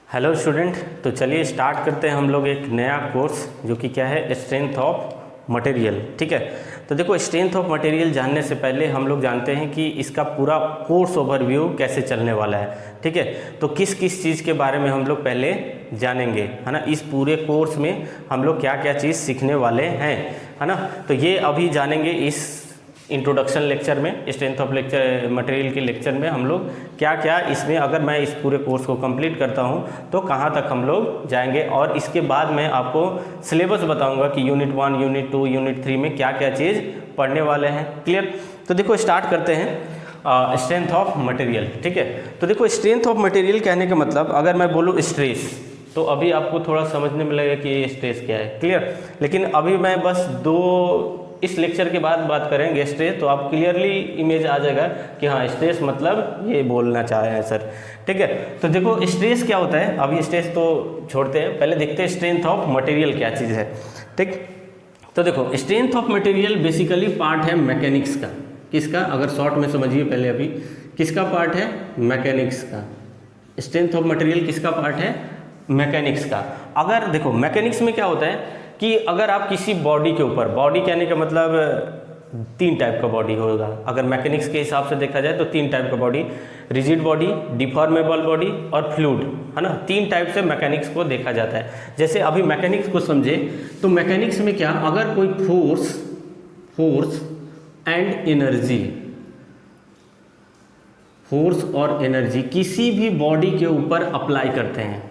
Hello student, तो चलिए start करते हैं हम लोग एक नया कोर्स जो कि क्या है, स्ट्रेंथ ऑफ मटेरियल। ठीक है, तो देखो स्ट्रेंथ ऑफ मटेरियल जानने से पहले हम लोग जानते हैं कि इसका पूरा कोर्स ओवरव्यू कैसे चलने वाला है। ठीक है, तो किस किस चीज़ के बारे में हम लोग पहले जानेंगे, है ना। इस पूरे कोर्स में हम लोग क्या क्या चीज़ सीखने वाले हैं, है ना। तो ये अभी जानेंगे इस इंट्रोडक्शन लेक्चर में, स्ट्रेंथ ऑफ लेक्चर मटेरियल के लेक्चर में हम लोग क्या क्या इसमें, अगर मैं इस पूरे कोर्स को कंप्लीट करता हूं तो कहां तक हम लोग जाएंगे। और इसके बाद मैं आपको सिलेबस बताऊंगा कि यूनिट 1, यूनिट 2, यूनिट 3 में क्या क्या चीज़ पढ़ने वाले हैं। क्लियर। तो देखो स्टार्ट करते हैं स्ट्रेंथ ऑफ मटेरियल। ठीक है, तो देखो स्ट्रेंथ ऑफ मटेरियल कहने का मतलब, अगर मैं बोलूँ स्ट्रेस, तो अभी आपको थोड़ा समझने में लगेगा कि ये स्ट्रेस क्या है। क्लियर। लेकिन अभी मैं बस इस लेक्चर के बाद बात करेंगे स्ट्रेस, तो आप क्लियरली इमेज आ जाएगा कि हाँ स्ट्रेस मतलब ये बोलना चाह रहे हैं सर। ठीक है, तो देखो स्ट्रेस क्या होता है, अभी स्ट्रेस तो छोड़ते हैं, पहले देखते हैं स्ट्रेंथ ऑफ मटेरियल क्या चीज़ है। ठीक, तो देखो strength of material basically part है मैकेनिक्स का। किसका, अगर शॉर्ट में समझिए पहले, अभी किसका पार्ट है, मैकेनिक्स का। स्ट्रेंथ ऑफ मटेरियल किसका पार्ट है, मैकेनिक्स का। अगर देखो मैकेनिक्स में क्या होता है कि अगर आप किसी बॉडी के ऊपर, बॉडी कहने का मतलब 3 टाइप का बॉडी होगा, अगर मैकेनिक्स के हिसाब से देखा जाए तो 3 टाइप का body, rigid body, deformable body और फ्लूइड, है ना। 3 टाइप से मैकेनिक्स को देखा जाता है। जैसे अभी मैकेनिक्स को समझे तो मैकेनिक्स में क्या, अगर कोई फोर्स एंड एनर्जी, फोर्स और एनर्जी किसी भी बॉडी के ऊपर अप्लाई करते हैं,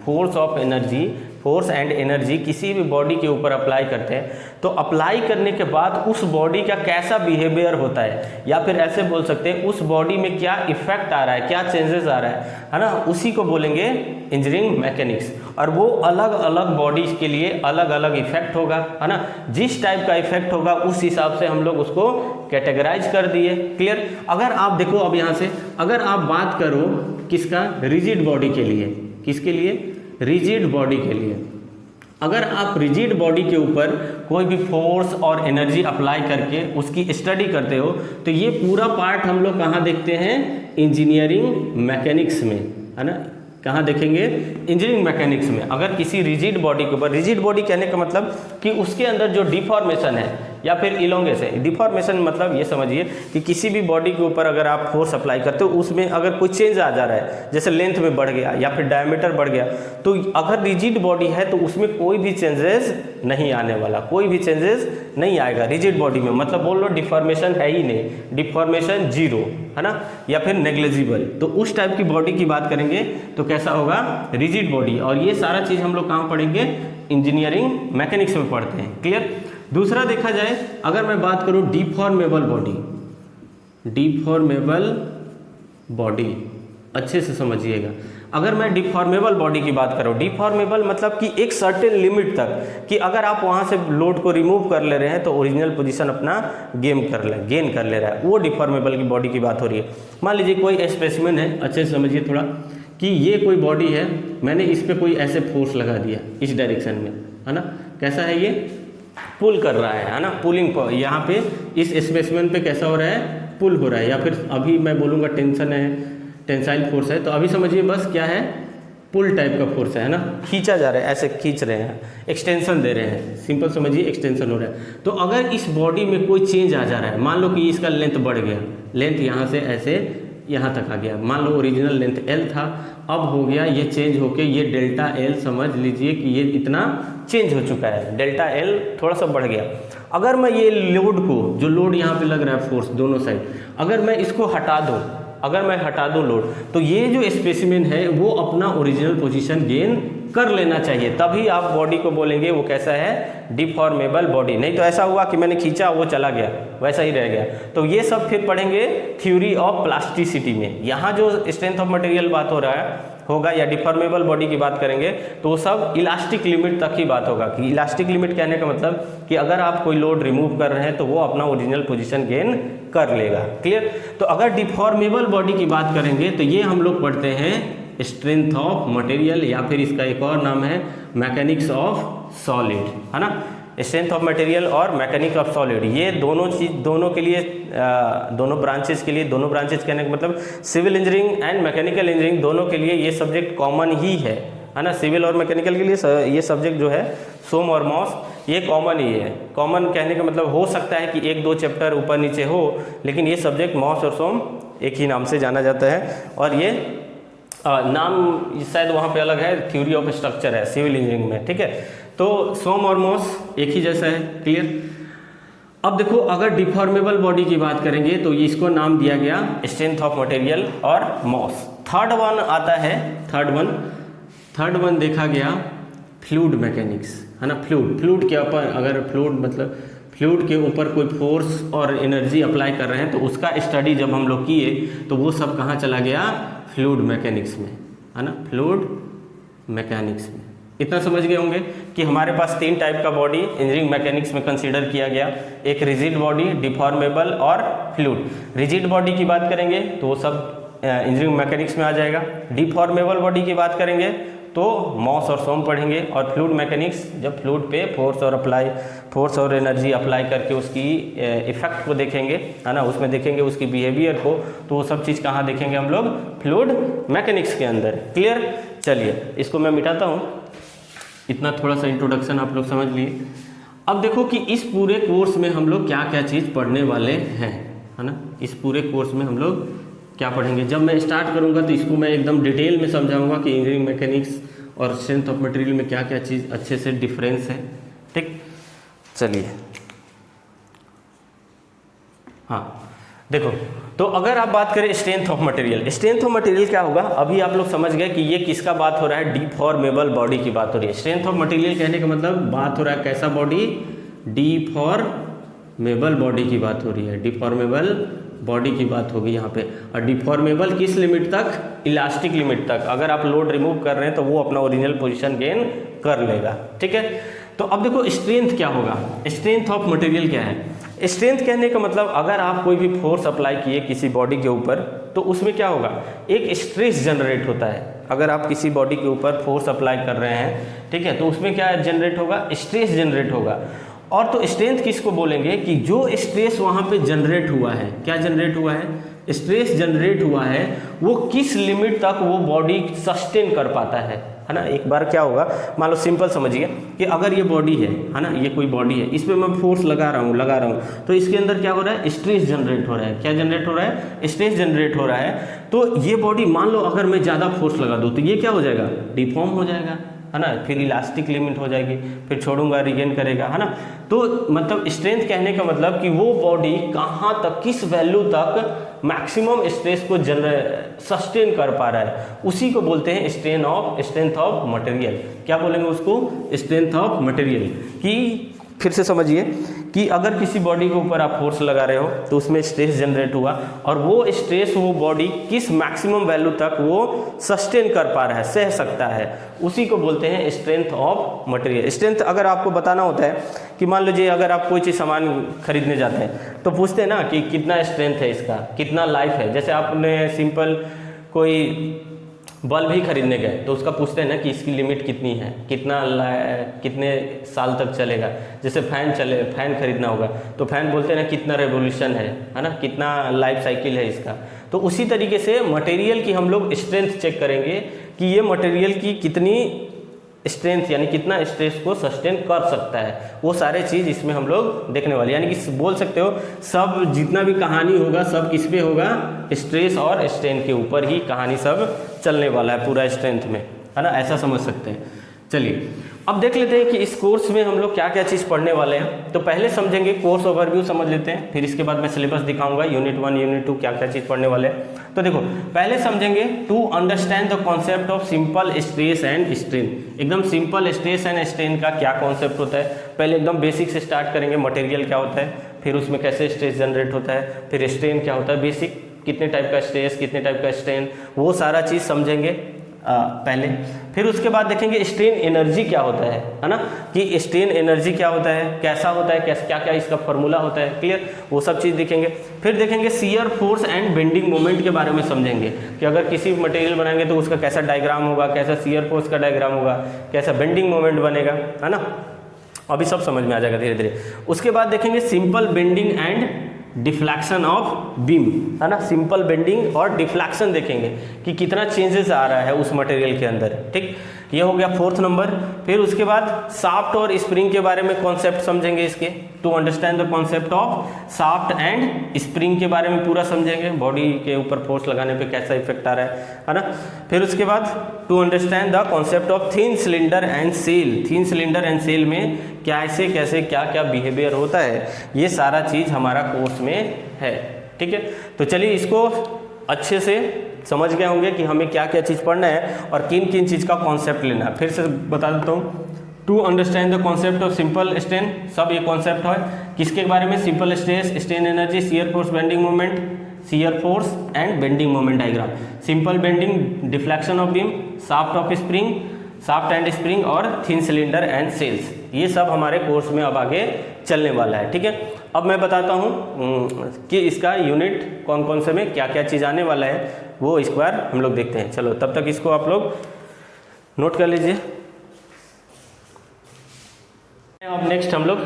फोर्स एंड एनर्जी किसी भी बॉडी के ऊपर अप्लाई करते हैं, तो अप्लाई करने के बाद उस बॉडी का कैसा बिहेवियर होता है, या फिर ऐसे बोल सकते हैं उस बॉडी में क्या इफेक्ट आ रहा है, क्या चेंजेस आ रहा है ना, उसी को बोलेंगे इंजीनियरिंग मैकेनिक्स। और वो अलग अलग बॉडीज के लिए अलग अलग इफेक्ट होगा, है ना। जिस टाइप का इफेक्ट होगा उस हिसाब से हम लोग उसको कैटेगराइज कर दिए। क्लियर। अगर आप देखो, अब यहाँ से अगर आप बात करो किसका, रिजिड बॉडी के लिए, किसके लिए, रिजिड बॉडी के लिए, अगर आप रिजिड बॉडी के ऊपर कोई भी फोर्स और एनर्जी अप्लाई करके उसकी स्टडी करते हो, तो ये पूरा पार्ट हम लोग कहाँ देखते हैं, इंजीनियरिंग मैकेनिक्स में, है ना। कहाँ देखेंगे, इंजीनियरिंग मैकेनिक्स में। अगर किसी रिजिड बॉडी के ऊपर, रिजिड बॉडी कहने का मतलब कि उसके अंदर जो डिफॉर्मेशन है या फिर इलोंगेशन, डिफॉर्मेशन मतलब ये समझिए कि किसी भी बॉडी के ऊपर अगर आप फोर्स अप्लाई करते हो उसमें अगर कोई चेंज आ जा रहा है, जैसे लेंथ में बढ़ गया या फिर डायमीटर बढ़ गया, तो अगर रिजिड बॉडी है तो उसमें कोई भी चेंजेस नहीं आने वाला, कोई भी चेंजेस नहीं आएगा रिजिड बॉडी में। मतलब बोल लो डिफॉर्मेशन है ही नहीं, डिफॉर्मेशन 0, है ना, या फिर नेग्लिजिबल। तो उस टाइप की बॉडी की बात करेंगे तो कैसा होगा, रिजिड बॉडी। और ये सारा चीज़ हम लोग कहाँ पढ़ेंगे, इंजीनियरिंग मैकेनिक्स में पढ़ते हैं। क्लियर। दूसरा देखा जाए, अगर मैं बात करूं डिफॉर्मेबल बॉडी, डिफॉर्मेबल बॉडी अच्छे से समझिएगा। अगर मैं डिफॉर्मेबल बॉडी की बात करूं, डिफॉर्मेबल मतलब कि एक सर्टेन लिमिट तक, कि अगर आप वहां से लोड को रिमूव कर ले रहे हैं तो ओरिजिनल पोजीशन अपना गेन कर ले रहा है, वो डिफॉर्मेबल की बॉडी की बात हो रही है। मान लीजिए कोई स्पेसिमेन है, अच्छे से समझिए थोड़ा, कि ये कोई बॉडी है, मैंने इस पर कोई ऐसे फोर्स लगा दिया इस डायरेक्शन में, है ना, कैसा है, ये पुल कर रहा है ना, पुलिंग यहाँ पे इस स्पेसिमेन पे कैसा हो रहा है, पुल हो रहा है, या फिर अभी मैं बोलूँगा टेंशन है, टेंसाइल फोर्स है, तो अभी समझिए बस क्या है, पुल टाइप का फोर्स है ना, खींचा जा रहा है, ऐसे खींच रहे हैं, एक्सटेंशन दे रहे हैं, सिंपल समझिए एक्सटेंशन हो रहा है। तो अगर इस बॉडी में कोई चेंज आ जा रहा है, मान लो कि इसका लेंथ बढ़ गया, लेंथ यहाँ से ऐसे यहाँ तक आ गया, मान लो ओरिजिनल लेंथ L था, अब हो गया ये चेंज होके ये डेल्टा L, समझ लीजिए कि ये इतना चेंज हो चुका है, डेल्टा L थोड़ा सा बढ़ गया। अगर मैं ये लोड को, जो लोड यहाँ पे लग रहा है फोर्स दोनों साइड, अगर मैं इसको हटा दूँ, अगर मैं हटा दूँ लोड, तो ये जो स्पेसिमेन है वो अपना ओरिजिनल पोजीशन गेन कर लेना चाहिए, तभी आप बॉडी को बोलेंगे वो कैसा है, डिफॉर्मेबल बॉडी। नहीं तो ऐसा हुआ कि मैंने खींचा वो चला गया, वैसा ही रह गया। तो ये सब फिर पढ़ेंगे थ्योरी ऑफ प्लास्टिसिटी में। यहाँ जो स्ट्रेंथ ऑफ मटेरियल बात हो रहा है होगा या डिफॉर्मेबल बॉडी की बात करेंगे तो वो सब इलास्टिक लिमिट तक ही बात होगा। कि इलास्टिक लिमिट कहने का मतलब कि अगर आप कोई लोड रिमूव कर रहे हैं तो वो अपना ओरिजिनल पोजीशन गेन कर लेगा। क्लियर। तो अगर डिफॉर्मेबल बॉडी की बात करेंगे तो ये हम लोग पढ़ते हैं स्ट्रेंथ ऑफ मटेरियल, या फिर इसका एक और नाम है मैकेनिक्स ऑफ सॉलिड, है ना। स्ट्रेंथ ऑफ मटेरियल और मैकेनिक्स ऑफ सॉलिड, ये दोनों चीज, दोनों के लिए, दोनों ब्रांचेज के लिए, दोनों ब्रांचेज कहने का मतलब civil engineering and mechanical engineering दोनों के लिए ये सब्जेक्ट कॉमन ही है है ना। सिविल और मैकेनिकल के लिए ये सब्जेक्ट जो है सोम और मॉस ये कॉमन ही है। कॉमन कहने का मतलब हो सकता है कि 1-2 चैप्टर ऊपर नीचे हो, लेकिन ये सब्जेक्ट मॉस और सोम एक ही नाम से जाना जाता है। और ये नाम शायद वहाँ पे अलग है, थ्योरी ऑफ स्ट्रक्चर है सिविल इंजीनियरिंग में, ठीक है। तो सोम और मॉस एक ही जैसा है, क्लियर। अब देखो अगर डिफॉर्मेबल बॉडी की बात करेंगे तो इसको नाम दिया गया स्ट्रेंथ ऑफ मटेरियल और मॉस। थर्ड वन देखा गया फ्लूइड मैकेनिक्स, है ना। फ्लूइड के ऊपर, अगर फ्लूइड मतलब फ्लूइड के ऊपर कोई फोर्स और एनर्जी अप्लाई कर रहे हैं तो उसका स्टडी जब हम लोग किए तो वो सब कहाँ चला गया, फ्लूइड मैकेनिक्स में, है ना, फ्लूइड मैकेनिक्स में। इतना समझ गए होंगे कि हमारे पास 3 टाइप का बॉडी इंजीनियरिंग मैकेनिक्स में कंसीडर किया गया, एक रिजिड बॉडी, डिफॉर्मेबल और फ्लूइड। रिजिड बॉडी की बात करेंगे तो वो सब इंजीनियरिंग मैकेनिक्स में आ जाएगा। डिफॉर्मेबल बॉडी की बात करेंगे तो मॉस और सोम पढ़ेंगे। और फ्लूइड मैकेनिक्स जब फ्लूइड पे फोर्स और एनर्जी अप्लाई करके उसकी इफेक्ट को देखेंगे, है ना, उसमें देखेंगे उसकी बिहेवियर को, तो वो सब चीज़ कहाँ देखेंगे हम लोग, फ्लूइड मैकेनिक्स के अंदर। क्लियर। चलिए इसको मैं मिटाता हूँ, इतना थोड़ा सा इंट्रोडक्शन आप लोग समझ लिए। अब देखो कि इस पूरे कोर्स में हम लोग क्या क्या चीज़ पढ़ने वाले हैं, है ना। इस पूरे कोर्स में हम लोग क्या पढ़ेंगे, जब मैं स्टार्ट करूंगा तो इसको मैं एकदम डिटेल में समझाऊंगा कि इंजीनियरिंग मैकेनिक्स और स्ट्रेंथ ऑफ मटेरियल में क्या क्या चीज़ अच्छे से डिफरेंस है, ठीक। चलिए हाँ देखो, तो अगर आप बात करें स्ट्रेंथ ऑफ मटेरियल क्या होगा, अभी आप लोग समझ गए कि ये किसका बात हो रहा है, डिफॉर्मेबल बॉडी की बात हो रही है। स्ट्रेंथ ऑफ मटेरियल कहने का मतलब बात हो रहा है कैसा बॉडी, डिफॉर्मेबल बॉडी की बात हो रही है, डिफॉर्मेबल बॉडी की बात होगी यहाँ पे। और डिफॉर्मेबल किस लिमिट तक, इलास्टिक लिमिट तक। अगर आप लोड रिमूव कर रहे हैं तो वो अपना ओरिजिनल पोजीशन गेन कर लेगा, ठीक है। तो अब देखो स्ट्रेंथ क्या होगा, स्ट्रेंथ ऑफ मटेरियल क्या है। स्ट्रेंथ कहने का मतलब अगर आप कोई भी फोर्स अप्लाई किए किसी बॉडी के ऊपर तो उसमें क्या होगा, एक स्ट्रेस जनरेट होता है। अगर आप किसी बॉडी के ऊपर फोर्स अप्लाई कर रहे हैं, ठीक है, तो उसमें क्या जनरेट होगा, स्ट्रेस जनरेट होगा। और तो स्ट्रेंथ किसको बोलेंगे कि जो स्ट्रेस वहाँ पे जनरेट हुआ है, क्या जनरेट हुआ है, स्ट्रेस जनरेट हुआ है, वो किस लिमिट तक वो बॉडी सस्टेन कर पाता है ना। एक बार क्या होगा, मान लो सिंपल समझिए कि अगर ये बॉडी है ना, ये कोई बॉडी है, इस पर मैं फोर्स लगा रहा हूँ, तो इसके अंदर क्या हो रहा है, स्ट्रेस जनरेट हो रहा है। क्या जनरेट हो रहा है, स्ट्रेस जनरेट हो रहा है। तो ये बॉडी मान लो अगर मैं ज़्यादा फोर्स लगा दूँ तो ये क्या हो जाएगा, डिफॉर्म हो जाएगा, है ना, फिर इलास्टिक लिमिट हो जाएगी, फिर छोड़ूंगा रिगेन करेगा, है ना। तो मतलब स्ट्रेंथ कहने का मतलब कि वो बॉडी कहाँ तक, किस वैल्यू तक मैक्सिमम स्ट्रेस को सस्टेन कर पा रहा है, उसी को बोलते हैं स्ट्रेंथ ऑफ मटेरियल। क्या बोलेंगे उसको, स्ट्रेंथ ऑफ मटेरियल। कि फिर से समझिए कि अगर किसी बॉडी के ऊपर आप फोर्स लगा रहे हो तो उसमें स्ट्रेस जनरेट हुआ, और वो स्ट्रेस वो बॉडी किस मैक्सिमम वैल्यू तक वो सस्टेन कर पा रहा है, सह सकता है, उसी को बोलते हैं स्ट्रेंथ ऑफ मटेरियल। स्ट्रेंथ अगर आपको बताना होता है कि मान लीजिए अगर आप कोई चीज़ सामान खरीदने जाते हैं तो पूछते हैं ना कि कितना स्ट्रेंथ है इसका, कितना लाइफ है। जैसे आपने सिंपल कोई बल्ब ही खरीदने गए तो उसका पूछते हैं ना कि इसकी लिमिट कितनी है, कितने साल तक चलेगा। जैसे फैन खरीदना होगा तो फैन बोलते हैं ना कितना रेवोल्यूशन है ना, कितना लाइफ साइकिल है इसका। तो उसी तरीके से मटेरियल की हम लोग स्ट्रेंथ चेक करेंगे कि ये मटेरियल की कितनी स्ट्रेंथ, यानी कितना स्ट्रेस को सस्टेन कर सकता है, वो सारे चीज़ इसमें हम लोग देखने वाले। यानी कि बोल सकते हो सब जितना भी कहानी होगा सब किस पे होगा, स्ट्रेस और स्ट्रेन के ऊपर ही कहानी सब चलने वाला है पूरा स्ट्रेंथ में, है ना, ऐसा समझ सकते हैं। चलिए अब देख लेते हैं कि इस कोर्स में हम लोग क्या क्या चीज़ पढ़ने वाले हैं। तो पहले समझेंगे कोर्स ओवरव्यू समझ लेते हैं, फिर इसके बाद मैं सिलेबस दिखाऊंगा यूनिट 1 यूनिट 2 क्या क्या चीज़ पढ़ने वाले हैं। तो देखो पहले समझेंगे to understand the concept of simple stress and strain. एकदम सिंपल स्ट्रेस एंड स्ट्रेन का क्या कॉन्सेप्ट होता है, पहले एकदम बेसिक से स्टार्ट करेंगे। मटेरियल क्या होता है, फिर उसमें कैसे स्ट्रेस जनरेट होता है, फिर स्ट्रेन क्या होता है, बेसिक कितने टाइप का स्ट्रेस कितने टाइप का स्ट्रेन, वो सारा चीज़ समझेंगे पहले। फिर उसके बाद देखेंगे स्ट्रेन एनर्जी क्या होता है ना, कि स्ट्रेन एनर्जी क्या होता है, कैसा होता है, क्या क्या इसका फॉर्मूला होता है, क्लियर, वो सब चीज़ देखेंगे। फिर देखेंगे shear force and bending moment के बारे में समझेंगे कि अगर किसी मटेरियल बनाएंगे तो उसका कैसा डायग्राम होगा, कैसा शियर फोर्स का डायग्राम होगा, कैसा बेंडिंग मोमेंट बनेगा, है ना। अभी सब समझ में आ जाएगा धीरे धीरे। उसके बाद देखेंगे simple bending and deflection of beam, है ना, सिंपल बेंडिंग और डिफ्लेक्शन देखेंगे कि कितना चेंजेस आ रहा है उस मटेरियल के अंदर, ठीक। ये हो गया 4th नंबर। फिर उसके बाद शाफ्ट और स्प्रिंग के बारे में कॉन्सेप्ट समझेंगे इसके, to understand the concept of shaft and spring के बारे में पूरा समझेंगे, बॉडी के ऊपर फोर्स लगाने पे कैसा इफेक्ट आ रहा है ना। फिर उसके बाद to understand the concept of thin cylinder and shell, thin cylinder and shell में कैसे कैसे क्या क्या बिहेवियर होता है, ये सारा चीज़ हमारा कोर्स में है, ठीक है। तो चलिए इसको अच्छे से समझ गए होंगे कि हमें क्या क्या चीज़ पढ़ना है और किन किन चीज़ का कॉन्सेप्ट लेना है। फिर से बता देता हूँ, to understand the concept of simple strain, सब ये कॉन्सेप्ट है किसके बारे में, simple stress, strain energy, shear force, bending moment, shear force and bending moment diagram, simple bending, deflection of beam, shaft of spring, shaft and spring और thin cylinder and shells, ये सब हमारे कोर्स में अब आगे चलने वाला है, ठीक है। अब मैं बताता हूँ कि इसका यूनिट कौन कौन से में क्या क्या चीज़ आने वाला है, वो इस बार हम लोग देखते हैं। चलो तब तक इसको आप लोग नोट कर लीजिए। अब नेक्स्ट हम लोग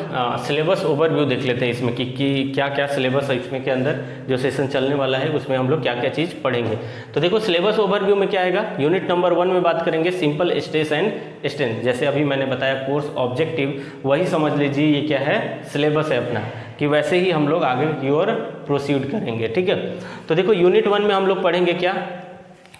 सिलेबस ओवरव्यू देख लेते हैं इसमें कि क्या क्या सिलेबस है इसमें के अंदर, जो सेशन चलने वाला है उसमें हम लोग क्या क्या चीज़ पढ़ेंगे। तो देखो सिलेबस ओवरव्यू में क्या आएगा, यूनिट नंबर 1 में बात करेंगे सिंपल स्ट्रेस एंड स्ट्रेन, जैसे अभी मैंने बताया कोर्स ऑब्जेक्टिव, वही समझ लीजिए ये क्या है, सिलेबस है अपना, कि वैसे ही हम लोग आगे की ओर प्रोसीड करेंगे, ठीक है। तो देखो यूनिट 1 में हम लोग पढ़ेंगे क्या,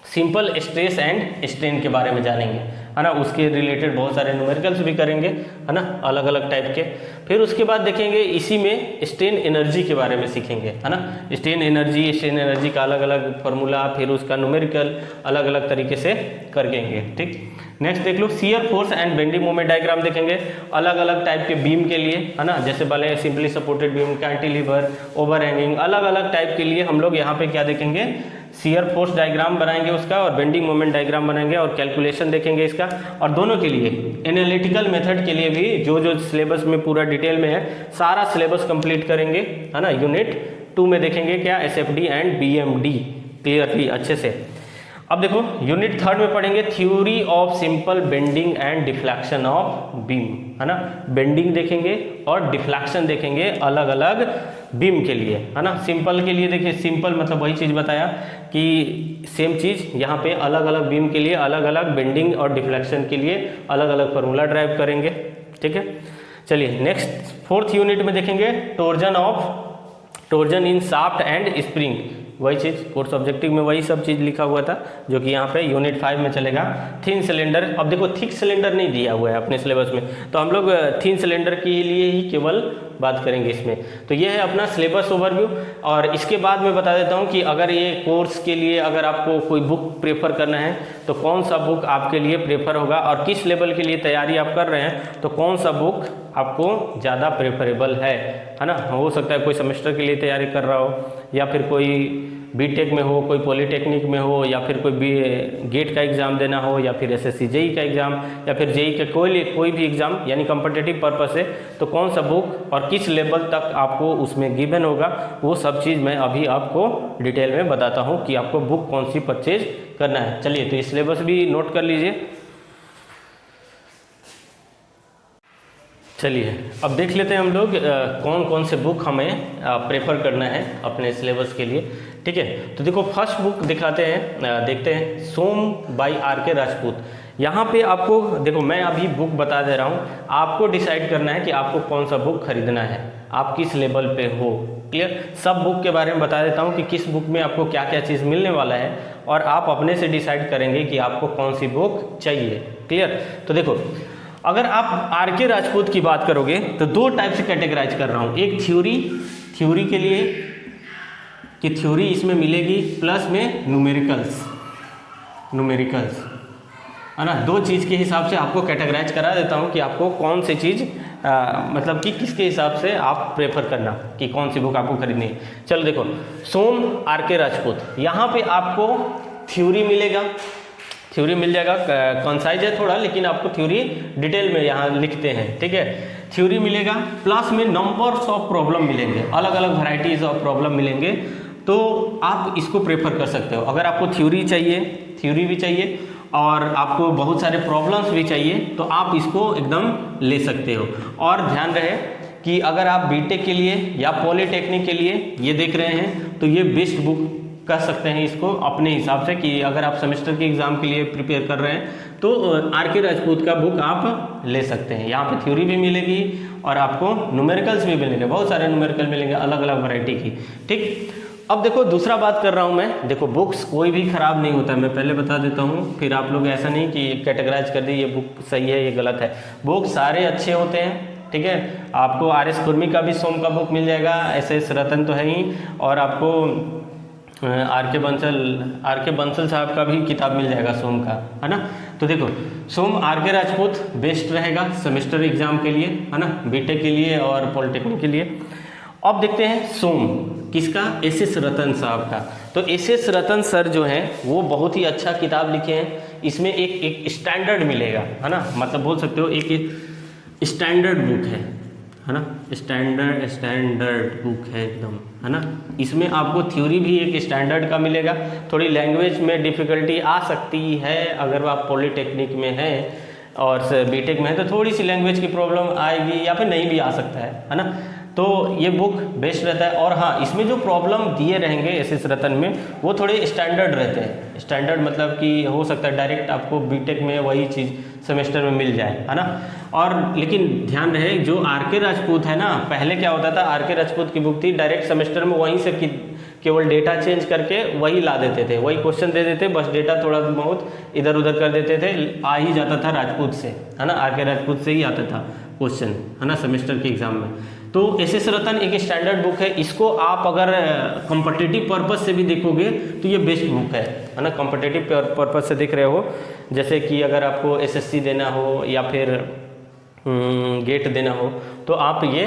सिंपल स्ट्रेस एंड स्ट्रेन के बारे में जानेंगे, है ना, उसके रिलेटेड बहुत सारे न्यूमेरिकल्स भी करेंगे, है ना, अलग अलग टाइप के। फिर उसके बाद देखेंगे इसी में स्ट्रेन एनर्जी के बारे में सीखेंगे, है ना, स्ट्रेन एनर्जी का अलग अलग फार्मूला, फिर उसका न्यूमेरिकल अलग अलग तरीके से करेंगे, ठीक। नेक्स्ट देख लो shear force and bending moment diagram देखेंगे, अलग अलग टाइप के बीम के लिए, है ना, जैसे वाले simply supported beam, cantilever, overhanging, अलग अलग टाइप के लिए हम लोग यहाँ पे क्या देखेंगे, शियर फोर्स डायग्राम बनाएंगे उसका, और बेंडिंग मोमेंट डायग्राम बनाएंगे और कैलकुलेशन देखेंगे इसका। और दोनों के लिए एनालिटिकल मेथड के लिए भी जो जो सिलेबस में पूरा डिटेल में है सारा सिलेबस कंप्लीट करेंगे, है ना। यूनिट 2 में देखेंगे क्या, SFD एंड BMD क्लियरली अच्छे से। अब देखो यूनिट 3 में पढ़ेंगे theory of simple bending and deflection of beam, है ना, बेंडिंग देखेंगे और डिफ्लेक्शन देखेंगे अलग अलग बीम के लिए, है ना। सिंपल के लिए देखिए, सिंपल मतलब वही चीज़ बताया कि सेम चीज़ यहाँ पे अलग अलग बीम के लिए अलग अलग बेंडिंग और डिफ्लेक्शन के लिए अलग अलग फार्मूला ड्राइव करेंगे, ठीक है। चलिए नेक्स्ट 4th यूनिट में देखेंगे Trojan in shaft and spring, वही चीज़ कोर्स ऑब्जेक्टिव में वही सब चीज़ लिखा हुआ था जो कि यहाँ पे यूनिट 5 में चलेगा। थिन सिलेंडर, अब देखो थिक सिलेंडर नहीं दिया हुआ है अपने सिलेबस में, तो हम लोग थिन सिलेंडर के लिए ही केवल बात करेंगे इसमें। तो ये है अपना सिलेबस ओवरव्यू। और इसके बाद मैं बता देता हूँ कि अगर ये कोर्स के लिए अगर आपको कोई बुक प्रेफर करना है तो कौन सा बुक आपके लिए प्रेफर होगा, और किस लेवल के लिए तैयारी आप कर रहे हैं तो कौन सा बुक आपको ज़्यादा प्रेफरेबल है ना। हो सकता है कोई सेमेस्टर के लिए तैयारी कर रहा हो, या फिर कोई बीटेक में हो, कोई पॉलीटेक्निक में हो, या फिर कोई गेट का एग्ज़ाम देना हो, या फिर SSC JEE का एग्ज़ाम, या फिर JEE का कोई भी एग्ज़ाम, यानी कॉम्पिटिटिव पर्पस है, तो कौन सा बुक और किस लेवल तक आपको उसमें गिवन होगा, वो सब चीज़ मैं अभी आपको डिटेल में बताता हूँ कि आपको बुक कौन सी परचेज करना है। चलिए तो ये सिलेबस भी नोट कर लीजिए। चलिए अब देख लेते हैं हम लोग कौन कौन से बुक हमें प्रेफर करना है अपने सिलेबस के लिए, ठीक है। तो देखो फर्स्ट बुक दिखाते हैं, देखते हैं, सोम बाय RK राजपूत। यहाँ पे आपको देखो मैं अभी बुक बता दे रहा हूँ, आपको डिसाइड करना है कि आपको कौन सा बुक खरीदना है, आप किस लेवल पे हो, क्लियर। सब बुक के बारे में बता देता हूँ कि किस बुक में आपको क्या क्या चीज़ मिलने वाला है, और आप अपने से डिसाइड करेंगे कि आपको कौन सी बुक चाहिए, क्लियर। तो देखो अगर आप RK राजपूत की बात करोगे तो 2 टाइप से कैटेगराइज कर रहा हूँ, एक थ्योरी के लिए कि थ्योरी इसमें मिलेगी, प्लस में न्यूमेरिकल्स, है ना। 2 चीज़ के हिसाब से आपको कैटेगराइज करा देता हूँ कि आपको कौन सी चीज़ मतलब कि किसके हिसाब से आप प्रेफर करना कि कौन सी बुक आपको खरीदनी है। चलो देखो सोम RK राजपूत, यहाँ पे आपको थ्योरी मिल जाएगा, कंसाइज है थोड़ा, लेकिन आपको थ्योरी डिटेल में यहाँ लिखते हैं, ठीक है। थ्योरी मिलेगा, प्लस में नंबर्स ऑफ प्रॉब्लम मिलेंगे, अलग अलग वैरायटीज ऑफ प्रॉब्लम मिलेंगे, तो आप इसको प्रेफर कर सकते हो। अगर आपको थ्योरी भी चाहिए और आपको बहुत सारे प्रॉब्लम्स भी चाहिए तो आप इसको एकदम ले सकते हो। और ध्यान रहे कि अगर आप बीटेक के लिए या पॉलीटेक्निक के लिए ये देख रहे हैं तो ये बेस्ट बुक कह सकते हैं इसको अपने हिसाब से, कि अगर आप सेमेस्टर के एग्ज़ाम के लिए प्रिपेयर कर रहे हैं तो आर.के. राजपूत का बुक आप ले सकते हैं। यहाँ पे थ्योरी भी मिलेगी और आपको न्यूमेरिकल्स भी मिलेंगे, बहुत सारे न्यूमेरिकल मिलेंगे अलग अलग वैरायटी की। ठीक, अब देखो दूसरा बात कर रहा हूँ मैं, देखो बुक्स कोई भी ख़राब नहीं होता है, मैं पहले बता देता हूँ, फिर आप लोग ऐसा नहीं कि कैटेगराइज कर दी ये बुक सही है ये गलत है। बुक सारे अच्छे होते हैं, ठीक है। आपको आर.एस. खुरमी का भी सोम का बुक मिल जाएगा, एस.एस. रतन तो है ही, और आपको आर.के. बंसल साहब का भी किताब मिल जाएगा सोम का, है ना। तो देखो सोम आर.के. राजपूत बेस्ट रहेगा सेमेस्टर एग्जाम के लिए, है ना, बीटेक के लिए और पॉलिटेक्निक के लिए। अब देखते हैं सोम किसका, एस.एस. रतन साहब का। तो एस.एस. रतन सर जो हैं वो बहुत ही अच्छा किताब लिखे हैं, इसमें एक स्टैंडर्ड मिलेगा, है ना, मतलब बोल सकते हो एक स्टैंडर्ड बुक है ना, स्टैंडर्ड बुक है एकदम, है ना। इसमें आपको थ्योरी भी एक स्टैंडर्ड का मिलेगा, थोड़ी लैंग्वेज में डिफ़िकल्टी आ सकती है अगर आप पॉलीटेक्निक में हैं और बीटेक में है तो थोड़ी सी लैंग्वेज की प्रॉब्लम आएगी या फिर नहीं भी आ सकता है ना। तो ये बुक बेस्ट रहता है। और हाँ, इसमें जो प्रॉब्लम दिए रहेंगे एस.एस. रतन में वो थोड़े स्टैंडर्ड रहते हैं। स्टैंडर्ड मतलब कि हो सकता है डायरेक्ट आपको बीटेक में वही चीज़ सेमेस्टर में मिल जाए, है ना। और लेकिन ध्यान रहे जो आर.के. राजपूत है ना, पहले क्या होता था, आर.के. राजपूत की बुक थी डायरेक्ट सेमेस्टर में वहीं से केवल डेटा चेंज करके वही ला देते थे, वही क्वेश्चन दे देते, बस डेटा थोड़ा बहुत इधर उधर कर देते थे, आ ही जाता था राजपूत से, है ना, आर.के. राजपूत से ही आता था क्वेश्चन, है ना, सेमेस्टर के एग्जाम में। तो एस.एस. रतन एक स्टैंडर्ड बुक है, इसको आप अगर कॉम्पिटिटिव पर्पस से भी देखोगे तो ये बेस्ट बुक है ना। कॉम्पिटिटिव पर्पस से देख रहे हो, जैसे कि अगर आपको एसएससी देना हो या फिर गेट देना हो तो आप ये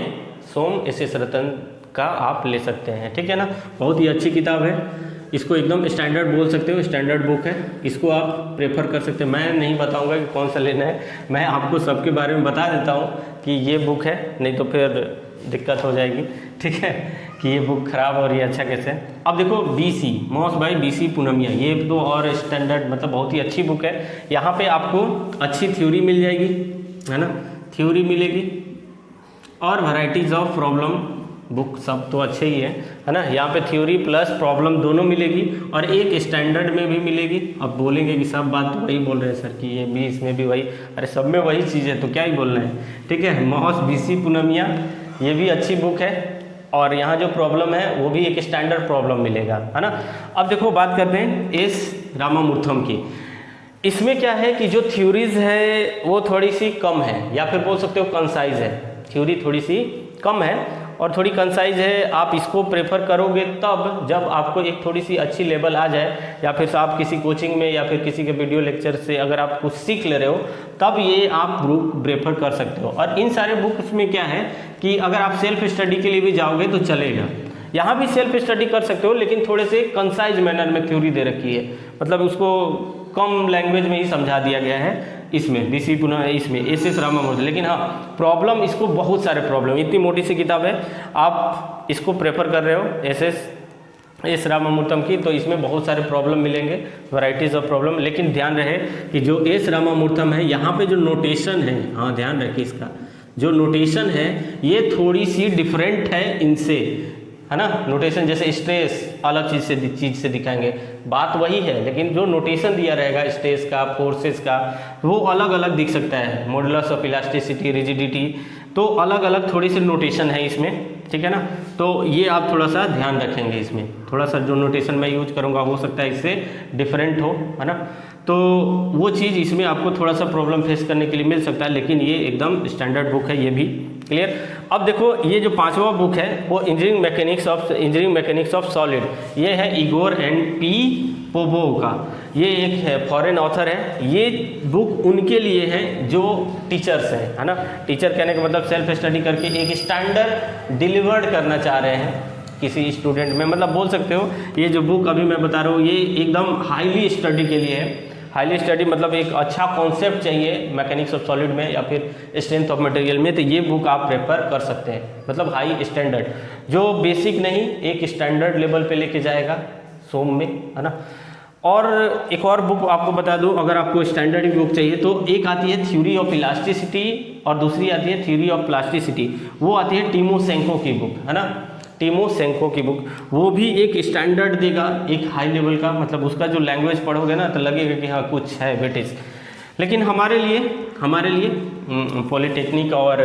सोम एस.एस. रतन का आप ले सकते हैं, ठीक है ना। बहुत ही अच्छी किताब है, इसको एकदम स्टैंडर्ड बोल सकते हो, स्टैंडर्ड बुक है, इसको आप प्रेफर कर सकते हैं। मैं नहीं बताऊंगा कि कौन सा लेना है, मैं आपको सबके बारे में बता देता हूँ कि ये बुक है, नहीं तो फिर दिक्कत हो जाएगी, ठीक है, कि ये बुक ख़राब और ये अच्छा कैसे। अब देखो BC मॉस बाई BC पूनमिया, ये तो और स्टैंडर्ड मतलब बहुत ही अच्छी बुक है। यहाँ पे आपको अच्छी थ्योरी मिल जाएगी, है ना, थ्योरी मिलेगी और वैराइटीज़ ऑफ प्रॉब्लम, बुक सब तो अच्छे ही है ना। यहाँ पे थ्योरी प्लस प्रॉब्लम दोनों मिलेगी और एक स्टैंडर्ड में भी मिलेगी। अब बोलेंगे कि सब बात तो वही बोल रहे हैं सर कि ये भी इसमें भी वही, अरे सब में वही चीज़ है तो क्या ही बोलना है, ठीक है। मॉस BC पूनमिया ये भी अच्छी बुक है और यहाँ जो प्रॉब्लम है वो भी एक स्टैंडर्ड प्रॉब्लम मिलेगा, है ना। अब देखो बात करते हैं एस रामामूर्थम की। इसमें क्या है कि जो थ्योरीज है वो थोड़ी सी कम है या फिर बोल सकते हो कंसाइज है, थ्योरी थोड़ी सी कम है और थोड़ी कंसाइज है। आप इसको प्रेफर करोगे तब जब आपको एक थोड़ी सी अच्छी लेवल आ जाए या फिर आप किसी कोचिंग में या फिर किसी के वीडियो लेक्चर से अगर आप कुछ सीख ले रहे हो तब ये आप बुक प्रेफर कर सकते हो। और इन सारे बुक्स में क्या है कि अगर आप सेल्फ स्टडी के लिए भी जाओगे तो चलेगा, यहाँ भी सेल्फ स्टडी कर सकते हो लेकिन थोड़े से कंसाइज मैनर में थ्योरी दे रखी है, मतलब उसको कम लैंग्वेज में ही समझा दिया गया है इसमें BC पुनः इसमें एस.एस. रामामूर्थम। लेकिन हाँ प्रॉब्लम इसको बहुत सारे प्रॉब्लम, इतनी मोटी सी किताब है, आप इसको प्रेफर कर रहे हो एस रामामूर्थम की तो इसमें बहुत सारे प्रॉब्लम मिलेंगे, वैराइटीज़ ऑफ प्रॉब्लम। लेकिन ध्यान रहे कि जो एस रामामूर्थम है यहाँ पे जो नोटेशन है, हाँ ध्यान रखिए इसका जो नोटेशन है ये थोड़ी सी डिफरेंट है इनसे, है ना। नोटेशन जैसे स्ट्रेस अलग चीज़ से दिखाएंगे, बात वही है लेकिन जो नोटेशन दिया रहेगा स्ट्रेस का, फोर्सेस का, वो अलग अलग दिख सकता है। मॉडुलस ऑफ इलास्टिसिटी, रिजिडिटी, तो अलग अलग थोड़ी सी नोटेशन है इसमें, ठीक है ना। तो ये आप थोड़ा सा ध्यान रखेंगे, इसमें थोड़ा सा जो नोटेशन मैं यूज करूँगा हो सकता है इससे डिफरेंट हो, है ना। तो वो चीज़ इसमें आपको थोड़ा सा प्रॉब्लम फेस करने के लिए मिल सकता है, लेकिन ये एकदम स्टैंडर्ड बुक है, ये भी क्लियर। अब देखो ये जो 5वां बुक है वो इंजीनियरिंग मैकेनिक्स ऑफ सॉलिड, ये है इगोर एंड पी पोपोव का, ये एक है फॉरेन ऑथर है। ये बुक उनके लिए है जो टीचर्स हैं, है ना। टीचर कहने का मतलब सेल्फ स्टडी करके एक स्टैंडर्ड डिलीवर्ड करना चाह रहे हैं किसी स्टूडेंट में, मतलब बोल सकते हो ये जो बुक अभी मैं बता रहा हूँ ये एकदम हाईली स्टडी के लिए है। हाईली स्टडी मतलब एक अच्छा कॉन्सेप्ट चाहिए मैकेनिक्स ऑफ सॉलिड में या फिर स्ट्रेंथ ऑफ मटेरियल में, तो ये बुक आप प्रेफर कर सकते हैं। मतलब हाई स्टैंडर्ड, जो बेसिक नहीं एक स्टैंडर्ड लेवल पे लेके जाएगा सोम में, है ना। और एक और बुक आपको बता दूं, अगर आपको स्टैंडर्ड बुक चाहिए तो एक आती है थ्योरी ऑफ इलास्टिसिटी और दूसरी आती है थ्योरी ऑफ प्लास्टिसिटी। वो आती है टीमोशेंको की बुक, है ना, टीमोशेंको की बुक। वो भी एक स्टैंडर्ड देगा, एक हाई लेवल का, मतलब उसका जो लैंग्वेज पढ़ोगे ना तो लगेगा कि हाँ कुछ है ब्रिटिश। लेकिन हमारे लिए पॉलिटेक्निक और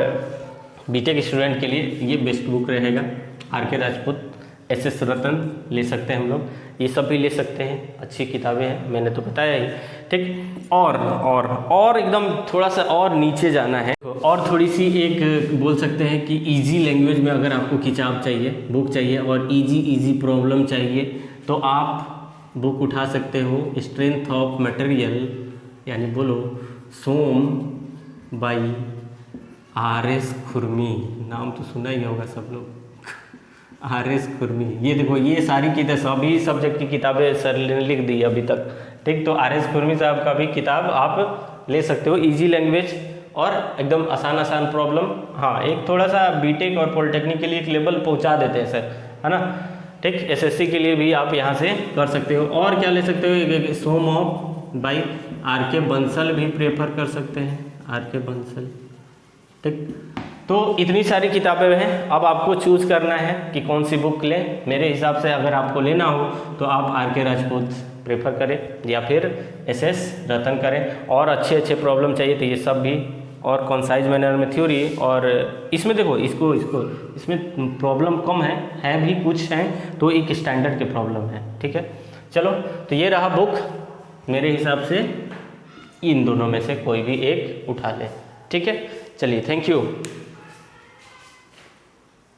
बीटेक स्टूडेंट के लिए ये बेस्ट बुक रहेगा। आर के राजपूत, एस रतन ले सकते हैं हम लोग, ये सब भी ले सकते हैं, अच्छी किताबें हैं, मैंने तो बताया ही, ठीक। और एकदम थोड़ा सा और नीचे जाना है, और थोड़ी सी एक बोल सकते हैं कि इजी लैंग्वेज में अगर आपको किताब चाहिए, बुक चाहिए और इजी प्रॉब्लम चाहिए तो आप बुक उठा सकते हो स्ट्रेंथ ऑफ मटेरियल, यानी बोलो सोम बाई RS खुरमी। नाम तो सुना ही होगा सब लोग, RS खुरमी। ये देखो, ये सारी किताब सभी सब्जेक्ट की किताबें सर ने लिख दी अभी तक, ठीक। तो RS खुरमी साहब का भी किताब आप ले सकते हो, इजी लैंग्वेज और एकदम आसान प्रॉब्लम। हाँ, एक थोड़ा सा बीटेक और पॉलिटेक्निक के लिए एक लेवल पहुंचा देते हैं सर, है ना, ठीक। SSC के लिए भी आप यहाँ से कर सकते हो। और क्या ले सकते हो, सोम ऑफ बाई RK बंसल भी प्रेफर कर सकते हैं, RK बंसल, ठीक। तो इतनी सारी किताबें हैं, अब आपको चूज़ करना है कि कौन सी बुक लें। मेरे हिसाब से अगर आपको लेना हो तो आप RK राजपूत प्रेफर करें या फिर SS रतन करें। और अच्छे प्रॉब्लम चाहिए तो ये सब भी, और कॉन्साइज मैनर में थ्योरी। और इसमें देखो, इसमें प्रॉब्लम कम है भी कुछ हैं, तो एक स्टैंडर्ड के प्रॉब्लम है, ठीक है। चलो, तो ये रहा बुक, मेरे हिसाब से इन दोनों में से कोई भी एक उठा ले, ठीक है। चलिए, थैंक यू।